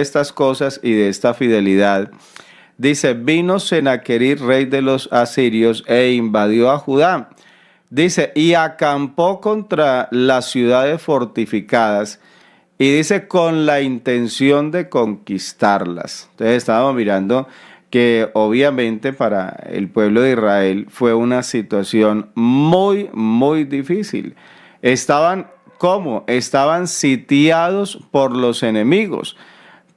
estas cosas y de esta fidelidad, dice, vino Senaquerib, rey de los asirios, e invadió a Judá. Dice, y acampó contra las ciudades fortificadas, y dice, con la intención de conquistarlas. Entonces estábamos mirando que obviamente para el pueblo de Israel fue una situación muy, muy difícil. ¿Cómo? Estaban sitiados por los enemigos.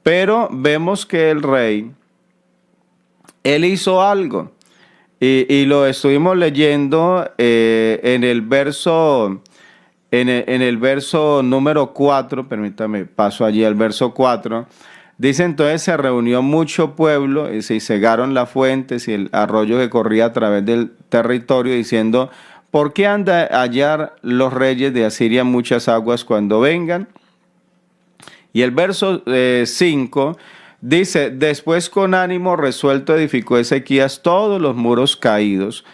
Pero vemos que el rey, él hizo algo. Y lo estuvimos leyendo en el verso número 4, permítame, paso allí al verso 4. Dice, entonces se reunió mucho pueblo y se cegaron las fuentes y el arroyo que corría a través del territorio, diciendo, ¿por qué han de hallar los reyes de Asiria muchas aguas cuando vengan? Y el verso 5 dice, después con ánimo resuelto edificó Ezequías todos los muros caídos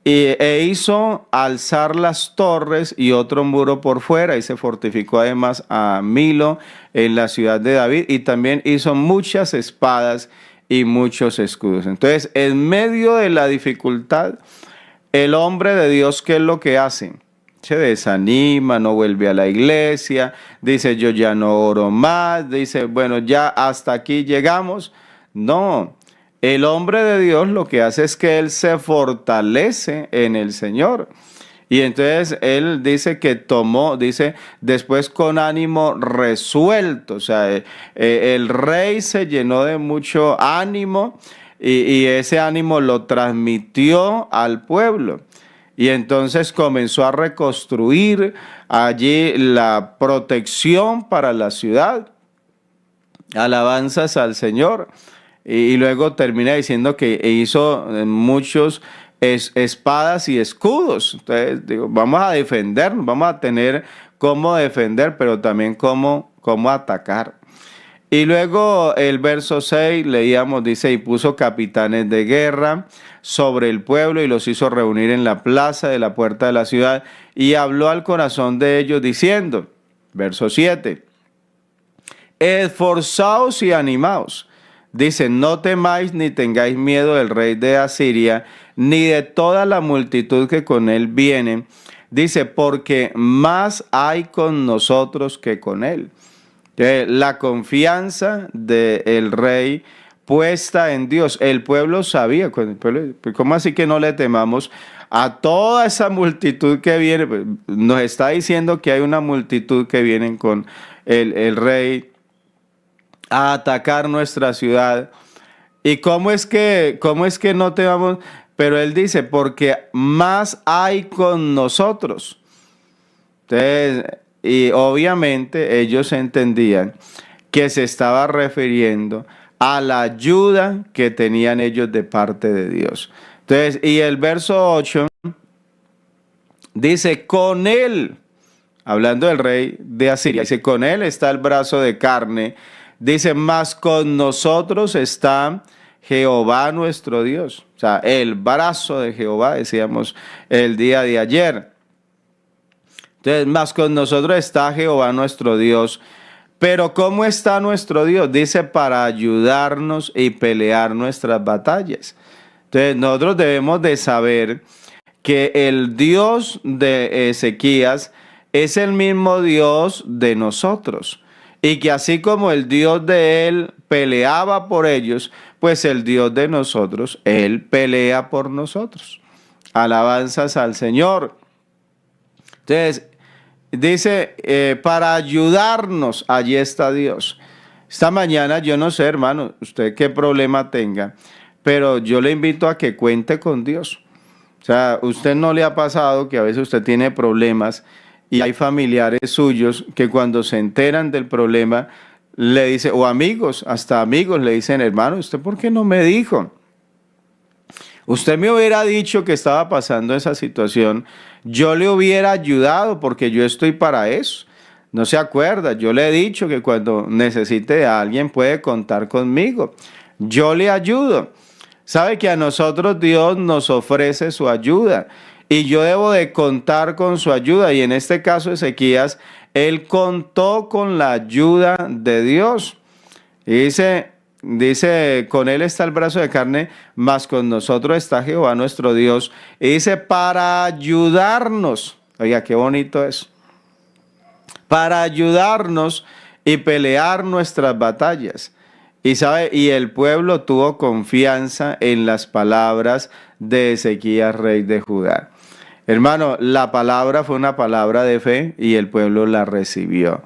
e hizo alzar las torres y otro muro por fuera, y se fortificó además a Milo en la ciudad de David, y también hizo muchas espadas y muchos escudos. Entonces, en medio de la dificultad, el hombre de Dios, ¿qué es lo que hace? Se desanima, no vuelve a la iglesia, dice, yo ya no oro más, dice, bueno, ya hasta aquí llegamos. No. El hombre de Dios lo que hace es que él se fortalece en el Señor. Y entonces él dice que tomó, dice, después con ánimo resuelto. O sea, el rey se llenó de mucho ánimo y ese ánimo lo transmitió al pueblo. Y entonces comenzó a reconstruir allí la protección para la ciudad. Alabanzas al Señor. Y luego termina diciendo que hizo muchos espadas y escudos. Entonces, digo, vamos a defendernos, vamos a tener cómo defender, pero también cómo atacar. Y luego el verso 6 leíamos, dice, y puso capitanes de guerra sobre el pueblo y los hizo reunir en la plaza de la puerta de la ciudad y habló al corazón de ellos diciendo, verso 7, esforzaos y animaos. Dice, no temáis ni tengáis miedo del rey de Asiria, ni de toda la multitud que con él viene. Dice, porque más hay con nosotros que con él. La confianza del rey puesta en Dios. El pueblo sabía, ¿cómo así que no le temamos a toda esa multitud que viene? Nos está diciendo que hay una multitud que vienen con el rey a atacar nuestra ciudad. ¿Y cómo es que no te vamos? Pero él dice, porque más hay con nosotros. Entonces, y obviamente ellos entendían que se estaba refiriendo a la ayuda que tenían ellos de parte de Dios. Entonces, y el verso 8 dice, con él, hablando del rey de Asiria, dice, con él está el brazo de carne. Dice, más con nosotros está Jehová nuestro Dios. O sea, el brazo de Jehová, decíamos el día de ayer. Entonces, más con nosotros está Jehová nuestro Dios. Pero ¿cómo está nuestro Dios? Dice, para ayudarnos y pelear nuestras batallas. Entonces, nosotros debemos de saber que el Dios de Ezequías es el mismo Dios de nosotros. Y que así como el Dios de él peleaba por ellos, pues el Dios de nosotros, él pelea por nosotros. Alabanzas al Señor. Entonces, dice, para ayudarnos, allí está Dios. Esta mañana, yo no sé, hermano, usted qué problema tenga, pero yo le invito a que cuente con Dios. O sea, ¿usted no le ha pasado que a veces usted tiene problemas y hay familiares suyos que cuando se enteran del problema le dicen, o amigos, hasta amigos le dicen, hermano, ¿usted por qué no me dijo? Usted me hubiera dicho que estaba pasando esa situación, yo le hubiera ayudado porque yo estoy para eso. No se acuerda, yo le he dicho que cuando necesite a alguien puede contar conmigo. Yo le ayudo. Sabe que a nosotros Dios nos ofrece su ayuda. Y yo debo de contar con su ayuda. Y en este caso Ezequías, él contó con la ayuda de Dios. Y dice, con él está el brazo de carne, mas con nosotros está Jehová nuestro Dios. Y dice, para ayudarnos. Oiga, qué bonito es. Para ayudarnos y pelear nuestras batallas. Y el pueblo tuvo confianza en las palabras de Ezequías, rey de Judá. Hermano, la palabra fue una palabra de fe y el pueblo la recibió.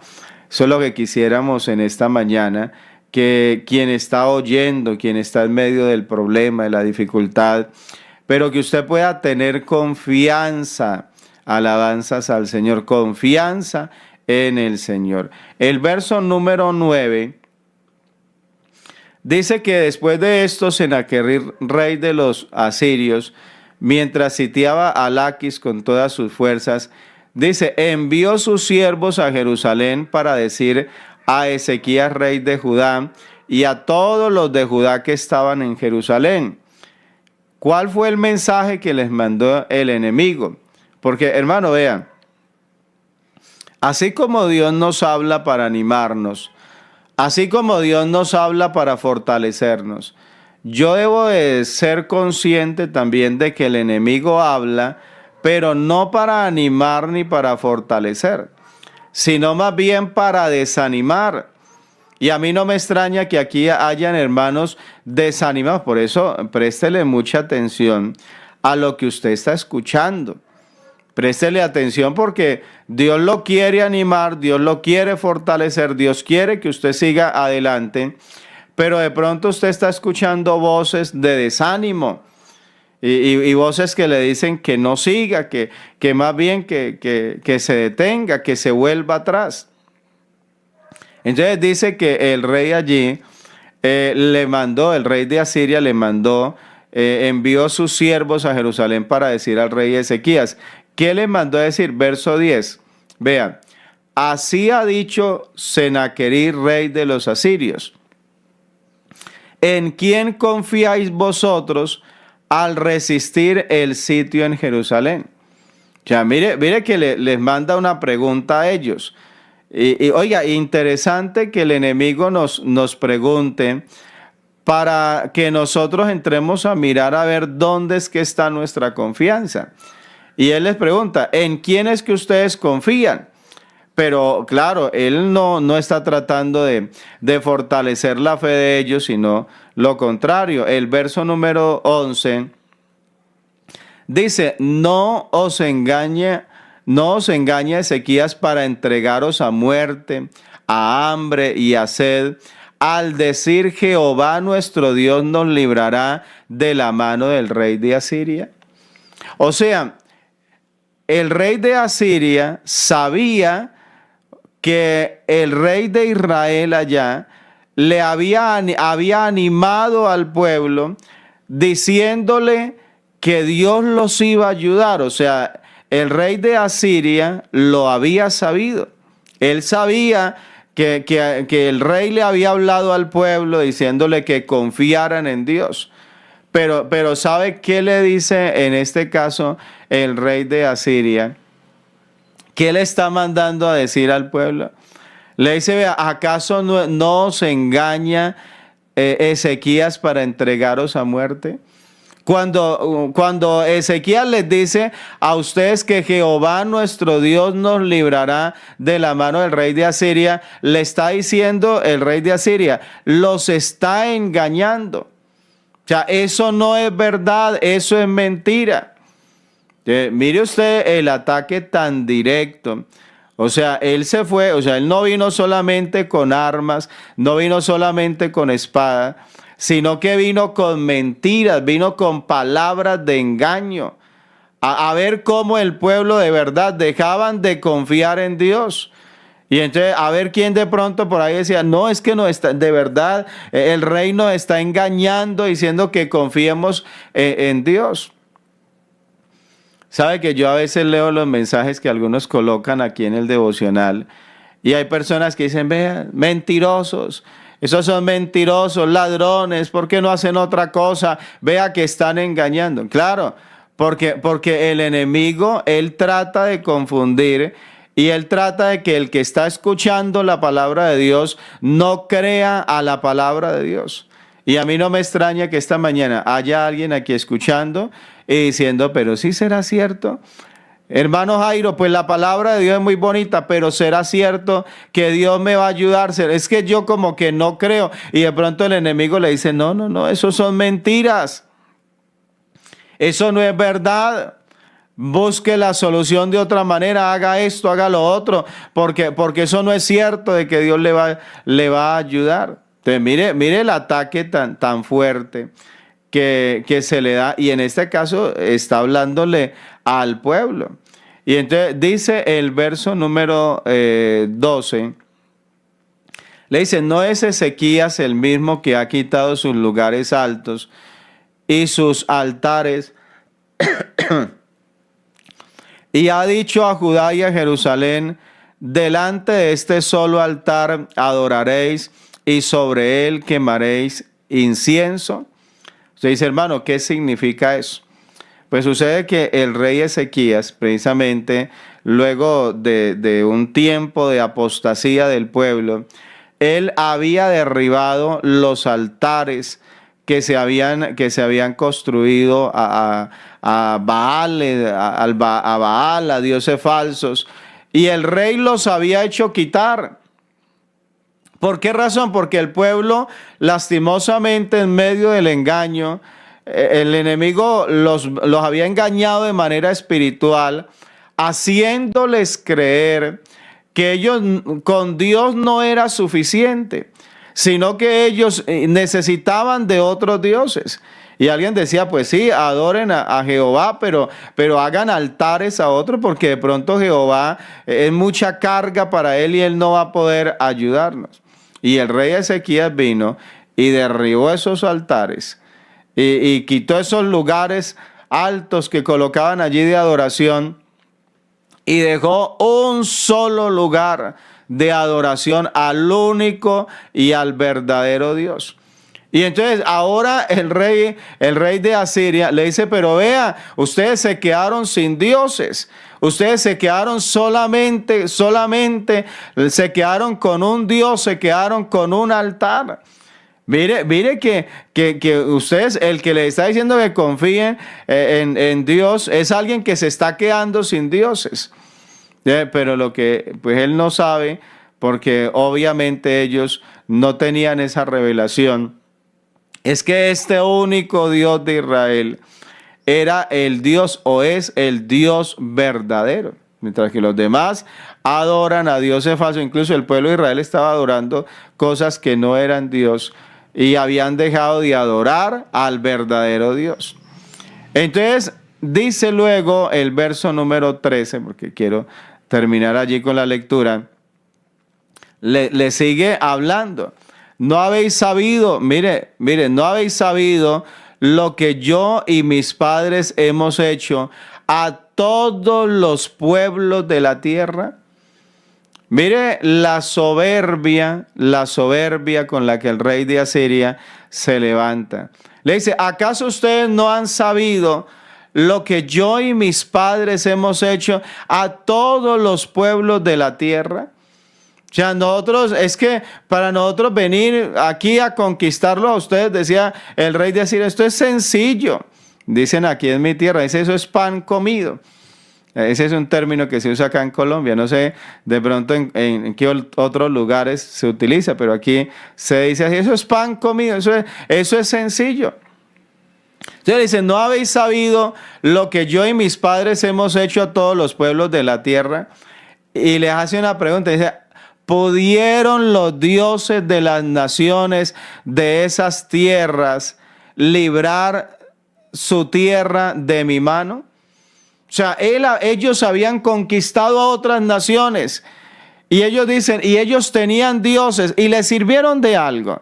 Eso es lo que quisiéramos en esta mañana, que quien está oyendo, quien está en medio del problema, de la dificultad, pero que usted pueda tener confianza, alabanzas al Señor, confianza en el Señor. El verso número 9 dice que después de esto, Sennacherib, rey de los asirios, mientras sitiaba a Laquis con todas sus fuerzas, dice, envió sus siervos a Jerusalén para decir a Ezequías, rey de Judá, y a todos los de Judá que estaban en Jerusalén. ¿Cuál fue el mensaje que les mandó el enemigo? Porque, hermano, vean, así como Dios nos habla para animarnos, así como Dios nos habla para fortalecernos, yo debo de ser consciente también de que el enemigo habla, pero no para animar ni para fortalecer, sino más bien para desanimar. Y a mí no me extraña que aquí hayan hermanos desanimados. Por eso préstele mucha atención a lo que usted está escuchando. Préstele atención porque Dios lo quiere animar, Dios lo quiere fortalecer, Dios quiere que usted siga adelante, pero de pronto usted está escuchando voces de desánimo y voces que le dicen que no siga, que más bien que se detenga, que se vuelva atrás. Entonces dice que el rey allí el rey de Asiria le mandó, envió sus siervos a Jerusalén para decir al rey Ezequías. ¿Qué le mandó a decir? Verso 10. Vean, así ha dicho Sennacherib, rey de los asirios. ¿En quién confiáis vosotros al resistir el sitio en Jerusalén? O sea, mire que les manda una pregunta a ellos. Y oiga, interesante que el enemigo nos pregunte para que nosotros entremos a mirar a ver dónde es que está nuestra confianza. Y él les pregunta, ¿en quién es que ustedes confían? Pero claro, él no está tratando de fortalecer la fe de ellos, sino lo contrario. El verso número 11 dice, no os engañe Ezequías para entregaros a muerte, a hambre y a sed, al decir Jehová nuestro Dios nos librará de la mano del rey de Asiria. O sea, el rey de Asiria sabía que el rey de Israel allá le había animado al pueblo diciéndole que Dios los iba a ayudar. O sea, el rey de Asiria lo había sabido. Él sabía que el rey le había hablado al pueblo diciéndole que confiaran en Dios. Pero ¿sabe qué le dice en este caso el rey de Asiria? ¿Qué le está mandando a decir al pueblo? Le dice, vea, ¿acaso no os engaña Ezequías para entregaros a muerte? Cuando Ezequías les dice a ustedes que Jehová nuestro Dios nos librará de la mano del rey de Asiria, le está diciendo el rey de Asiria, los está engañando. O sea, eso no es verdad, eso es mentira. Mire usted el ataque tan directo. O sea, él se fue, o sea, él no vino solamente con armas, no vino solamente con espada, sino que vino con mentiras, vino con palabras de engaño, a ver cómo el pueblo de verdad dejaban de confiar en Dios. Y entonces a ver quién de pronto por ahí decía, no, es que no está, de verdad el rey nos está engañando diciendo que confiemos en Dios. Sabe que yo a veces leo los mensajes que algunos colocan aquí en el devocional y hay personas que dicen, vean, mentirosos, esos son mentirosos, ladrones, ¿por qué no hacen otra cosa? Vea que están engañando. Claro, porque el enemigo, él trata de confundir Y él trata de que el que está escuchando la palabra de Dios no crea a la palabra de Dios. Y a mí no me extraña que esta mañana haya alguien aquí escuchando y diciendo, pero sí será cierto. Hermano Jairo, pues la palabra de Dios es muy bonita, pero ¿será cierto que Dios me va a ayudar? Es que yo como que no creo. Y de pronto el enemigo le dice, no, no, no, eso son mentiras. Eso no es verdad. Busque la solución de otra manera, haga esto, haga lo otro, porque eso no es cierto de que Dios le va a ayudar. Entonces, mire el ataque tan fuerte que se le da, y en este caso está hablándole al pueblo. Y entonces dice el verso número 12, le dice, ¿no es Ezequías el mismo que ha quitado sus lugares altos y sus altares y ha dicho a Judá y a Jerusalén, delante de este solo altar adoraréis y sobre él quemaréis incienso? Usted dice, hermano, ¿qué significa eso? Pues sucede que el rey Ezequías, precisamente luego de un tiempo de apostasía del pueblo, él había derribado los altares que se habían construido a Baal, a Baal, a dioses falsos, y el rey los había hecho quitar. ¿Por qué razón? Porque el pueblo, lastimosamente, en medio del engaño, el enemigo los había engañado de manera espiritual, haciéndoles creer que ellos con Dios no era suficiente, sino que ellos necesitaban de otros dioses. Y alguien decía, pues sí, adoren a Jehová, pero hagan altares a otros, porque de pronto Jehová es mucha carga para él y él no va a poder ayudarnos. Y el rey Ezequías vino y derribó esos altares y quitó esos lugares altos que colocaban allí de adoración y dejó un solo lugar de adoración al único y al verdadero Dios. Y entonces ahora el rey de Asiria le dice, pero vea, ustedes se quedaron sin dioses. Ustedes se quedaron solamente se quedaron con un Dios, se quedaron con un altar. Mire que ustedes, el que le está diciendo que confíen en Dios, es alguien que se está quedando sin dioses. Pero lo que pues él no sabe, porque obviamente ellos no tenían esa revelación, es que este único Dios de Israel era el Dios o es el Dios verdadero. Mientras que los demás adoran a dioses falsos. Incluso el pueblo de Israel estaba adorando cosas que no eran Dios y habían dejado de adorar al verdadero Dios. Entonces dice luego el verso número 13, porque quiero terminar allí con la lectura. Le sigue hablando. No habéis sabido, mire, no habéis sabido lo que yo y mis padres hemos hecho a todos los pueblos de la tierra. Mire la soberbia con la que el rey de Asiria se levanta. Le dice, ¿acaso ustedes no han sabido lo que yo y mis padres hemos hecho a todos los pueblos de la tierra? O sea, es que para nosotros venir aquí a conquistarlo a ustedes, decía el rey de Asiria, esto es sencillo. Dicen aquí en mi tierra, dice, eso es pan comido. Ese es un término que se usa acá en Colombia. No sé de pronto en qué otros lugares se utiliza, pero aquí se dice así, eso es pan comido, eso es sencillo. Entonces dicen, ¿no habéis sabido lo que yo y mis padres hemos hecho a todos los pueblos de la tierra? Y les hace una pregunta, dice, ¿pudieron los dioses de las naciones de esas tierras librar su tierra de mi mano? O sea, ellos habían conquistado a otras naciones y ellos dicen, y ellos tenían dioses y les sirvieron de algo.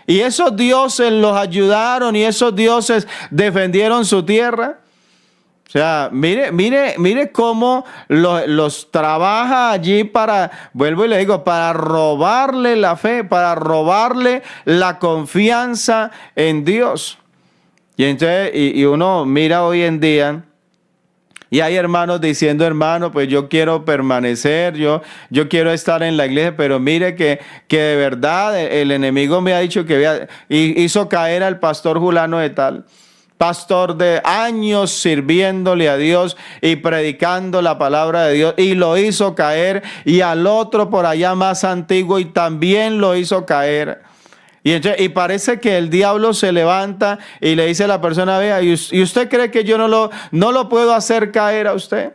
Y esos dioses los ayudaron y esos dioses defendieron su tierra. O sea, mire cómo los trabaja allí para, vuelvo y le digo, para robarle la fe, para robarle la confianza en Dios. Y entonces, y uno mira hoy en día Y hay hermanos diciendo, hermano, pues yo quiero permanecer, yo quiero estar en la iglesia, pero mire que de verdad el enemigo me ha dicho que hizo caer al pastor Julano de tal. Pastor de años sirviéndole a Dios y predicando la palabra de Dios, y lo hizo caer, y al otro por allá más antiguo y también lo hizo caer. Y parece que el diablo se levanta y le dice a la persona, vea, ¿y usted cree que yo no lo puedo hacer caer a usted?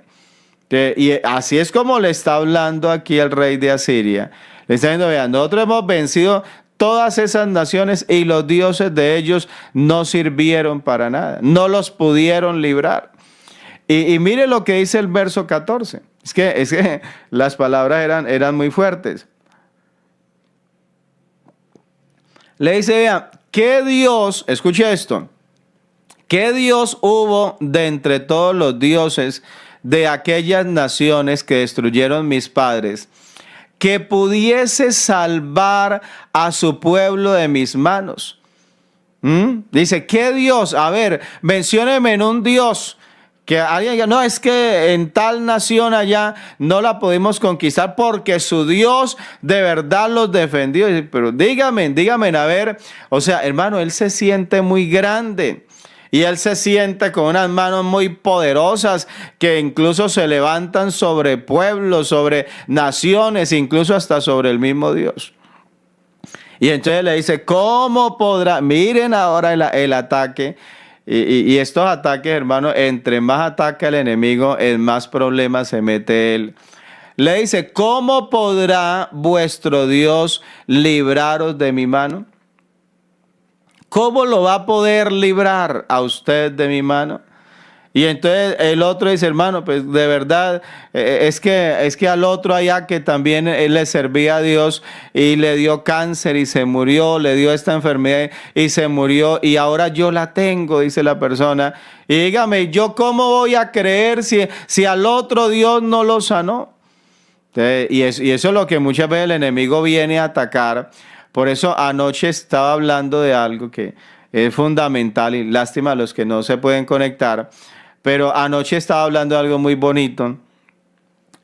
Y así es como le está hablando aquí el rey de Asiria. Le está diciendo, vea, nosotros hemos vencido todas esas naciones y los dioses de ellos no sirvieron para nada, no los pudieron librar. Y mire lo que dice el verso 14. Es que las palabras eran muy fuertes. Le dice, vea, ¿qué Dios, escuche esto, qué Dios hubo de entre todos los dioses de aquellas naciones que destruyeron mis padres, que pudiese salvar a su pueblo de mis manos? Dice, ¿qué Dios? A ver, mencióneme en un Dios que alguien diga, no, es que en tal nación allá no la pudimos conquistar porque su Dios de verdad los defendió. Pero dígame, a ver, o sea, hermano, él se siente muy grande. Y él se siente con unas manos muy poderosas que incluso se levantan sobre pueblos, sobre naciones, incluso hasta sobre el mismo Dios. Y entonces le dice, ¿cómo podrá? Miren ahora el ataque. Y estos ataques, hermano, entre más ataca el enemigo, en más problemas se mete él. Le dice, ¿cómo podrá vuestro Dios libraros de mi mano? ¿Cómo lo va a poder librar a usted de mi mano? Y entonces el otro dice, hermano, pues de verdad, es que al otro allá que también él le servía a Dios y le dio cáncer y se murió, le dio esta enfermedad y se murió, y ahora yo la tengo, dice la persona. Y dígame, ¿yo cómo voy a creer si al otro Dios no lo sanó? Y eso es lo que muchas veces el enemigo viene a atacar. Por eso anoche estaba hablando de algo que es fundamental, y lástima a los que no se pueden conectar. Pero anoche estaba hablando de algo muy bonito,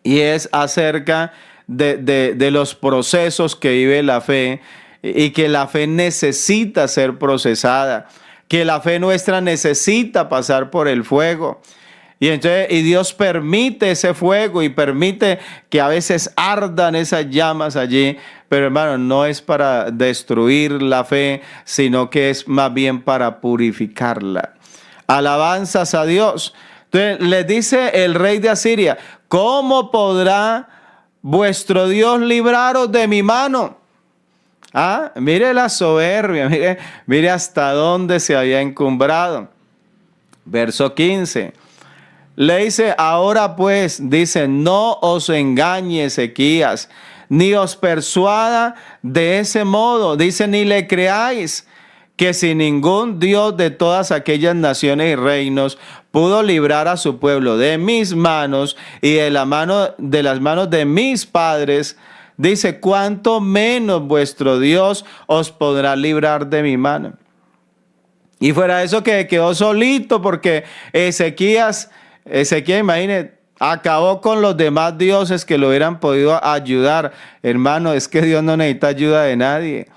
y es acerca de los procesos que vive la fe, y que la fe necesita ser procesada, que la fe nuestra necesita pasar por el fuego. Y Dios permite ese fuego y permite que a veces ardan esas llamas allí, pero hermano, no es para destruir la fe, sino que es más bien para purificarla. Alabanzas a Dios. Entonces le dice el rey de Asiria, ¿cómo podrá vuestro Dios libraros de mi mano? Mire la soberbia, mire hasta dónde se había encumbrado. Verso 15. Le dice, ahora pues, dice, no os engañe Ezequías, ni os persuada de ese modo. Dice, ni le creáis, que si ningún Dios de todas aquellas naciones y reinos pudo librar a su pueblo de mis manos y de las manos de mis padres, dice, cuánto menos vuestro Dios os podrá librar de mi mano. Y fuera de eso que quedó solito, porque Ezequías, imagínate, acabó con los demás dioses que lo hubieran podido ayudar. Hermano, es que Dios no necesita ayuda de nadie.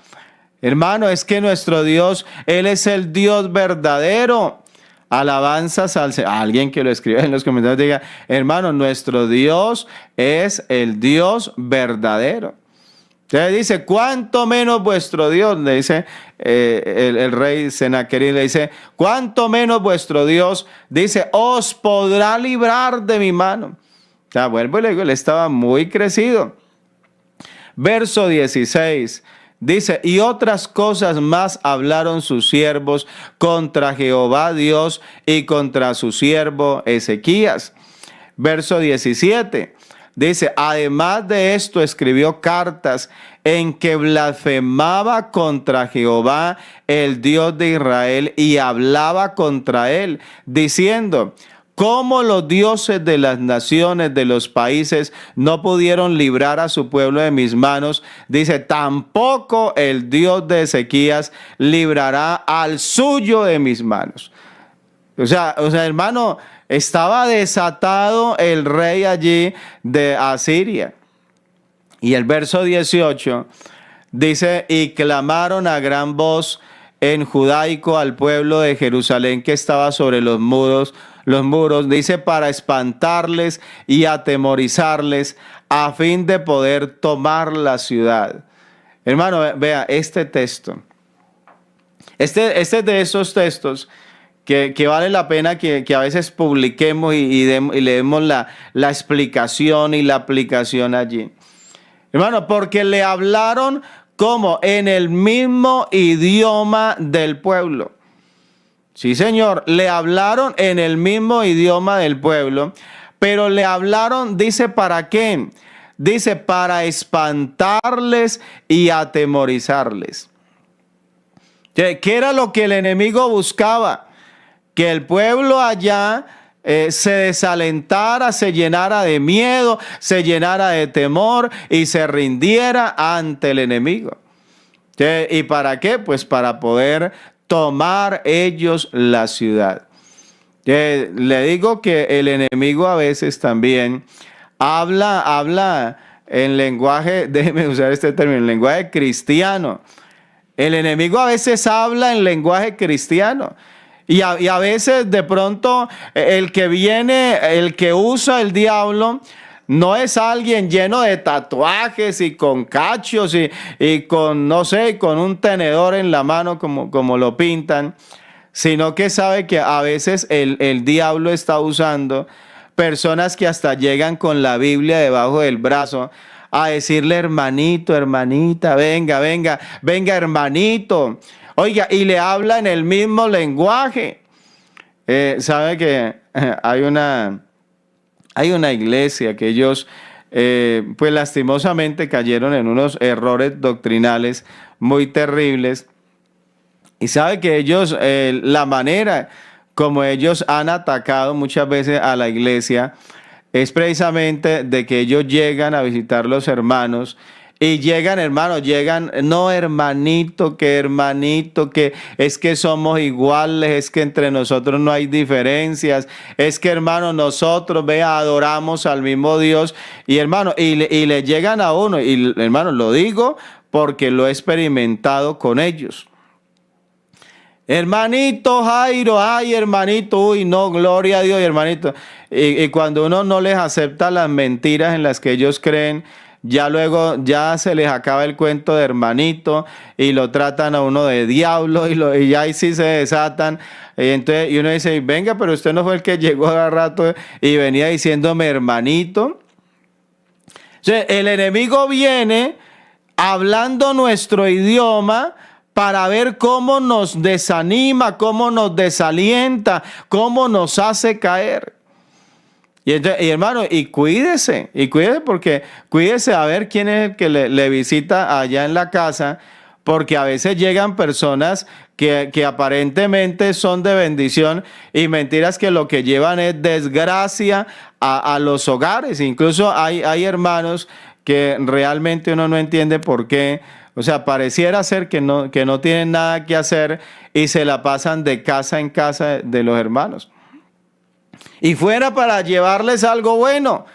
Hermano, es que nuestro Dios, Él es el Dios verdadero. Alabanzas a alguien que lo escriba en los comentarios, diga, hermano, nuestro Dios es el Dios verdadero. Entonces dice, ¿cuánto menos vuestro Dios? Le dice el rey Senaquerib, le dice, ¿cuánto menos vuestro Dios? Dice, os podrá librar de mi mano. O sea, vuelvo y le digo, él estaba muy crecido. Verso 16. Dice, y otras cosas más hablaron sus siervos contra Jehová Dios y contra su siervo Ezequías. Verso 17. Dice, además de esto escribió cartas en que blasfemaba contra Jehová, el Dios de Israel, y hablaba contra él, diciendo, ¿cómo los dioses de las naciones, de los países, no pudieron librar a su pueblo de mis manos? Dice, tampoco el Dios de Ezequías librará al suyo de mis manos. O sea, hermano, estaba desatado el rey allí de Asiria. Y el verso 18 dice, y clamaron a gran voz en judaico al pueblo de Jerusalén que estaba sobre los muros, dice, para espantarles y atemorizarles a fin de poder tomar la ciudad. Hermano, vea este texto. Este es de esos textos que vale la pena que a veces publiquemos y le demos la explicación y la aplicación allí. Hermano, porque le hablaron como en el mismo idioma del pueblo. Sí, señor, le hablaron en el mismo idioma del pueblo, pero le hablaron, dice, ¿para qué? Dice, para espantarles y atemorizarles. ¿Qué era lo que el enemigo buscaba? Que el pueblo allá se desalentara, se llenara de miedo, se llenara de temor y se rindiera ante el enemigo. ¿Y para qué? Pues para poder tomar ellos la ciudad. Le digo que el enemigo a veces también habla en lenguaje, déjeme usar este término, en lenguaje cristiano. El enemigo a veces habla en lenguaje cristiano. Y a veces de pronto el que usa el diablo no es alguien lleno de tatuajes y con cachos y con, no sé, con un tenedor en la mano como lo pintan, sino que sabe que a veces el diablo está usando personas que hasta llegan con la Biblia debajo del brazo a decirle, hermanito, hermanita, venga, hermanito. Oiga, y le habla en el mismo lenguaje. Sabe que hay una iglesia que ellos, pues lastimosamente cayeron en unos errores doctrinales muy terribles. Y sabe que ellos, la manera como ellos han atacado muchas veces a la iglesia es precisamente de que ellos llegan a visitar los hermanos. Y llegan, hermanos, no hermanito, que es que somos iguales, es que entre nosotros no hay diferencias, es que hermano, nosotros, adoramos al mismo Dios. Y hermano, y le llegan a uno, y hermano, lo digo porque lo he experimentado con ellos. Hermanito Jairo, ay hermanito, uy no, gloria a Dios, hermanito. Y cuando uno no les acepta las mentiras en las que ellos creen, ya luego ya se les acaba el cuento de hermanito y lo tratan a uno de diablo y ya ahí sí se desatan. Y uno dice, venga, pero usted no fue el que llegó hace rato y venía diciéndome hermanito. O sea, el enemigo viene hablando nuestro idioma para ver cómo nos desanima, cómo nos desalienta, cómo nos hace caer. Y hermano, y cuídese porque cuídese a ver quién es el que le visita allá en la casa, porque a veces llegan personas que aparentemente son de bendición y mentiras que lo que llevan es desgracia a los hogares. Incluso hay hermanos que realmente uno no entiende por qué. O sea, pareciera ser que no tienen nada que hacer y se la pasan de casa en casa de los hermanos. Y fuera para llevarles algo bueno,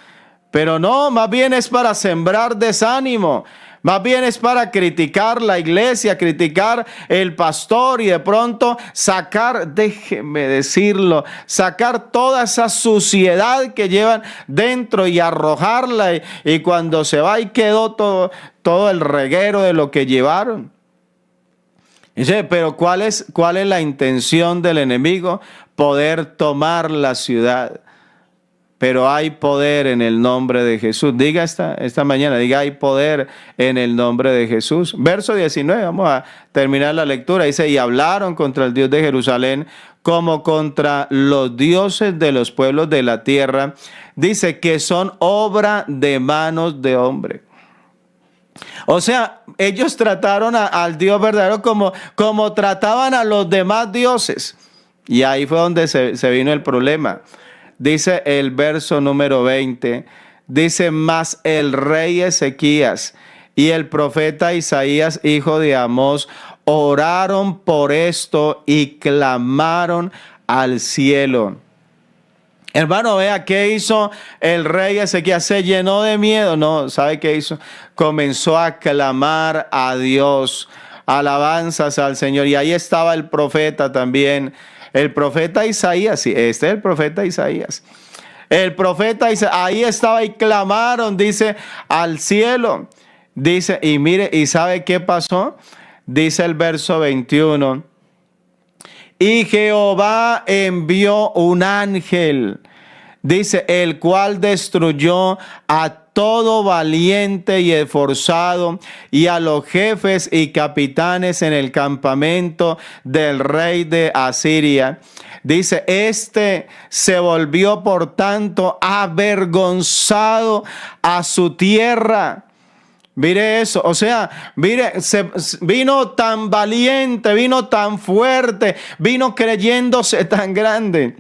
pero no, más bien es para sembrar desánimo, más bien es para criticar la iglesia, criticar el pastor y de pronto sacar, déjeme decirlo, sacar toda esa suciedad que llevan dentro y arrojarla y cuando se va y quedó todo el reguero de lo que llevaron. Dice, pero ¿cuál es la intención del enemigo? Poder tomar la ciudad. Pero hay poder en el nombre de Jesús. Diga esta mañana, diga, hay poder en el nombre de Jesús. Verso 19, vamos a terminar la lectura. Dice, y hablaron contra el Dios de Jerusalén como contra los dioses de los pueblos de la tierra. Dice que son obra de manos de hombre. O sea, ellos trataron al Dios verdadero como trataban a los demás dioses. Y ahí fue donde se vino el problema. Dice el verso número 20, dice, mas el rey Ezequías y el profeta Isaías, hijo de Amós, oraron por esto y clamaron al cielo. Hermano, vea qué hizo el rey Ezequías. Se llenó de miedo. No, ¿sabe qué hizo? Comenzó a clamar a Dios, alabanzas al Señor. Y ahí estaba el profeta también. El profeta Isaías. Sí, este es el profeta Isaías. El profeta Isaías, ahí estaba y clamaron, dice, al cielo. Dice, y mire, ¿y sabe qué pasó? Dice el verso 21. Y Jehová envió un ángel, dice, el cual destruyó a todo valiente y esforzado y a los jefes y capitanes en el campamento del rey de Asiria. Dice, este se volvió por tanto avergonzado a su tierra. Mire eso, o sea, mire, vino tan valiente, vino tan fuerte, vino creyéndose tan grande.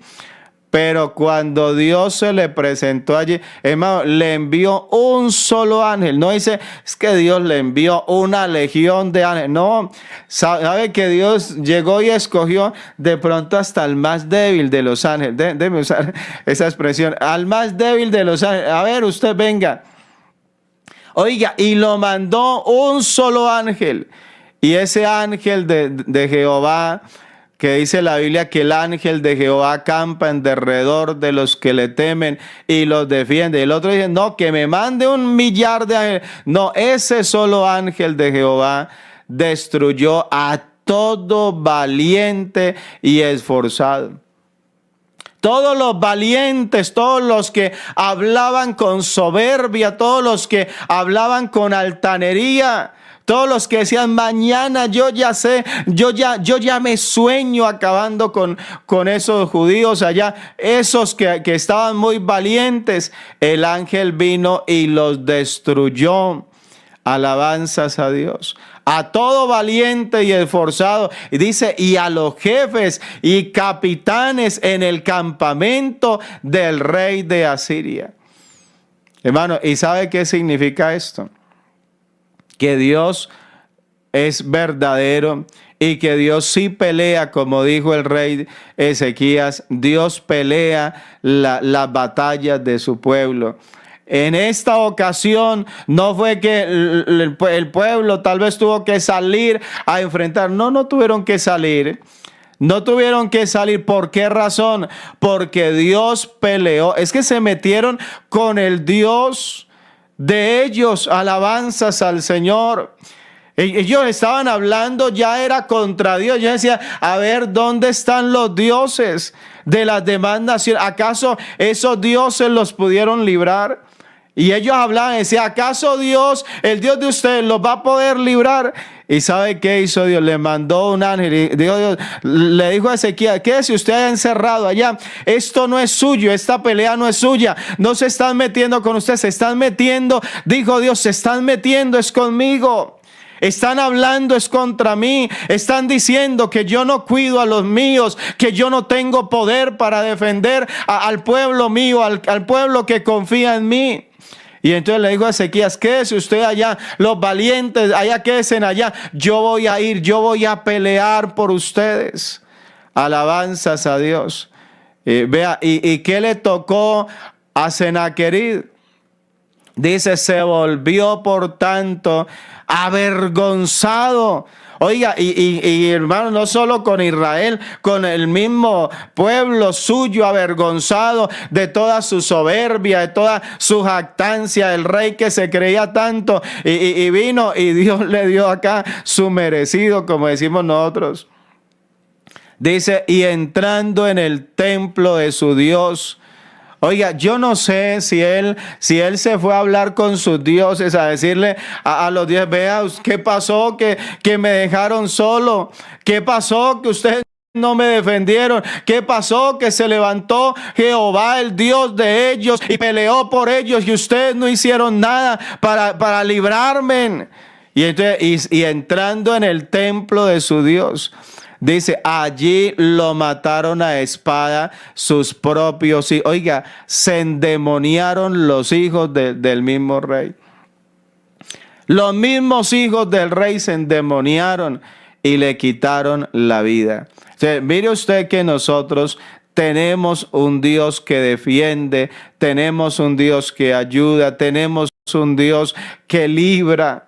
Pero cuando Dios se le presentó allí, hermano, le envió un solo ángel. No dice, es que Dios le envió una legión de ángeles. No, sabe que Dios llegó y escogió de pronto hasta el más débil de los ángeles. Déjeme usar esa expresión, al más débil de los ángeles. A ver, usted venga. Oiga, y lo mandó un solo ángel. Y ese ángel de Jehová, que dice la Biblia que el ángel de Jehová acampa en derredor de los que le temen y los defiende. Y el otro dice, no, que me mande 1,000,000 de ángeles. No, ese solo ángel de Jehová destruyó a todo valiente y esforzado. Todos los valientes, todos los que hablaban con soberbia, todos los que hablaban con altanería, todos los que decían mañana yo ya sé, yo ya me sueño acabando con esos judíos allá, esos que estaban muy valientes, el ángel vino y los destruyó. Alabanzas a Dios. A todo valiente y esforzado. Y dice, y a los jefes y capitanes en el campamento del rey de Asiria. Hermano, ¿y sabe qué significa esto? Que Dios es verdadero y que Dios sí pelea, como dijo el rey Ezequías. Dios pelea las batallas de su pueblo. En esta ocasión no fue que el pueblo tal vez tuvo que salir a enfrentar. No tuvieron que salir. No tuvieron que salir. ¿Por qué razón? Porque Dios peleó. Es que se metieron con el Dios de ellos. Alabanzas al Señor. Ellos estaban hablando, ya era contra Dios. Yo decía, a ver, ¿dónde están los dioses de las demás naciones? ¿Acaso esos dioses los pudieron librar? Y ellos hablaban y decían, ¿acaso Dios, el Dios de ustedes, los va a poder librar? ¿Y sabe qué hizo Dios? Le mandó un ángel y Dios le dijo a Ezequiel, quédese usted haya encerrado allá. Esto no es suyo, esta pelea no es suya. No se están metiendo con usted, se están metiendo, dijo Dios, se están metiendo, es conmigo. Están hablando es contra mí. Están diciendo que yo no cuido a los míos, que yo no tengo poder para defender al pueblo mío, al pueblo que confía en mí. Y entonces le dijo a Ezequías, quédese usted allá, los valientes, allá quédense allá. Yo voy a ir, yo voy a pelear por ustedes. Alabanzas a Dios. Vea, ¿y qué le tocó a Senaquerib? Dice, se volvió por tanto avergonzado. Oiga, y hermano, no solo con Israel, con el mismo pueblo suyo, avergonzado de toda su soberbia, de toda su jactancia, el rey que se creía tanto, y vino y Dios le dio acá su merecido, como decimos nosotros. Dice, y entrando en el templo de su Dios. Oiga, yo no sé si él se fue a hablar con sus dioses, a decirle a los dioses, vea, ¿qué pasó que me dejaron solo? ¿Qué pasó que ustedes no me defendieron? ¿Qué pasó que se levantó Jehová, el Dios de ellos, y peleó por ellos y ustedes no hicieron nada para librarme? Y entonces, y entrando en el templo de su Dios, dice, allí lo mataron a espada sus propios hijos. Oiga, se endemoniaron los hijos del mismo rey. Los mismos hijos del rey se endemoniaron y le quitaron la vida. O sea, mire usted que nosotros tenemos un Dios que defiende, tenemos un Dios que ayuda, tenemos un Dios que libra.